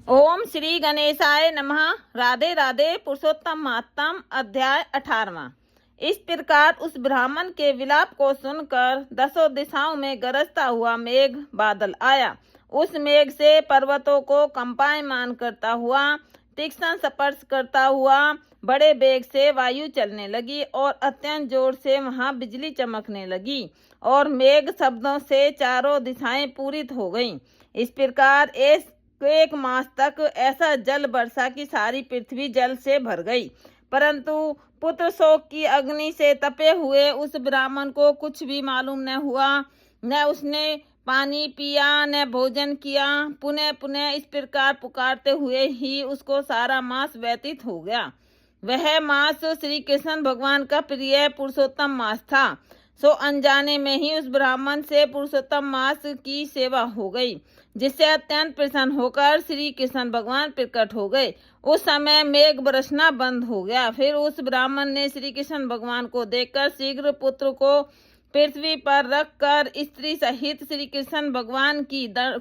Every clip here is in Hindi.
ओम श्री गणेशाय नमः। राधे राधे। पुरुषोत्तम महात्म अध्याय 18वां। इस प्रकार उस ब्राह्मण के विलाप को सुनकर 10 दिशाओं में गरजता हुआ मेघ बादल आया। उस मेघ से पर्वतों को कंपायमान करता हुआ, तीक्ष्ण स्पर्श करता हुआ बड़े वेग से वायु चलने लगी और अत्यंत जोर से वहां बिजली चमकने लगी और मेघ शब्दों से चारों दिशाएं पूरित हो गईं। इस प्रकार एक मास तक ऐसा जल बरसा कि सारी पृथ्वी जल से भर गई। परंतु पुत्र शोक की अग्नि से तपे हुए उस ब्राह्मण को कुछ भी मालूम न हुआ। न उसने पानी पिया न भोजन किया। पुनः पुनः इस प्रकार पुकारते हुए ही उसको सारा मास व्यतीत हो गया। वह मास श्री कृष्ण भगवान का प्रिय पुरुषोत्तम मास था। सो अनजाने में ही उस ब्राह्मण से पुरुषोत्तम मास की सेवा हो गई, जिससे अत्यंत प्रसन्न होकर श्री कृष्ण भगवान प्रकट हो गए। उस समय मेघ बरसना बंद हो गया। फिर उस ब्राह्मण ने श्री कृष्ण भगवान को देखकर शीघ्र पुत्र को पृथ्वी पर रखकर स्त्री सहित श्री कृष्ण भगवान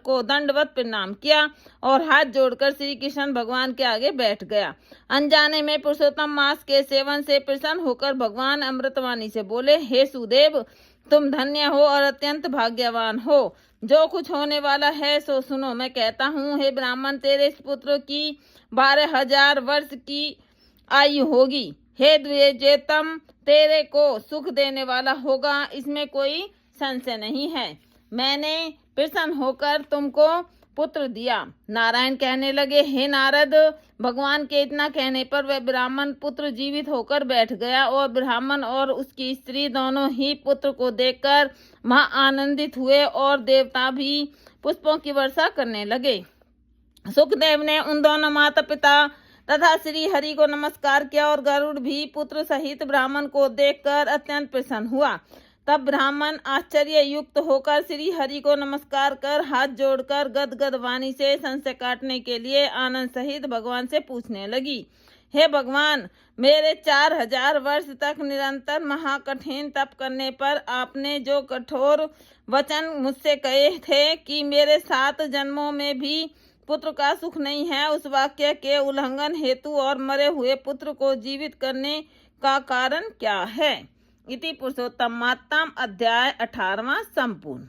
को दंडवत प्रणाम किया और हाथ जोड़कर श्री कृष्ण भगवान के आगे बैठ गया। अनजाने में पुरुषोत्तम मास के सेवन से प्रसन्न होकर भगवान अमृतवाणी से बोले, हे सुदेव, तुम धन्य हो और अत्यंत भाग्यवान हो। जो कुछ होने वाला है सो सुनो। मैं कहता हूँ, हे ब्राह्मण, तेरे इस पुत्र की 12,000 वर्ष की आयु होगी। हे द्विजेतम, तेरे को सुख देने वाला होगा, इसमें कोई संशय नहीं है। मैंने प्रसन्न होकर तुमको पुत्र दिया। नारायण कहने लगे, हे नारद, भगवान के इतना कहने पर वह ब्राह्मण पुत्र जीवित होकर बैठ गया और ब्राह्मण और उसकी स्त्री दोनों ही पुत्र को देखकर महा आनंदित हुए और देवता भी पुष्पों की वर्षा करने लगे। सुखदेव ने उन दोनों माता पिता तथा श्री हरि को नमस्कार किया और गरुड़ भी पुत्र सहित ब्राह्मण को देखकर अत्यंत प्रसन्न हुआ। तब ब्राह्मण आश्चर्य युक्त होकर श्री हरि को नमस्कार कर हाथ जोड़कर गदगद वाणी से संशय काटने के लिए आनंद सहित भगवान से पूछने लगी, हे भगवान, मेरे 4,000 वर्ष तक निरंतर महाकठिन तप करने पर आपने जो कठोर वचन मुझसे कहे थे कि मेरे 7 जन्मों में भी पुत्र का सुख नहीं है, उस वाक्य के उल्लंघन हेतु और मरे हुए पुत्र को जीवित करने का कारण क्या है? इति पुरुषोत्तम महात्म अध्याय 18वां संपूर्ण।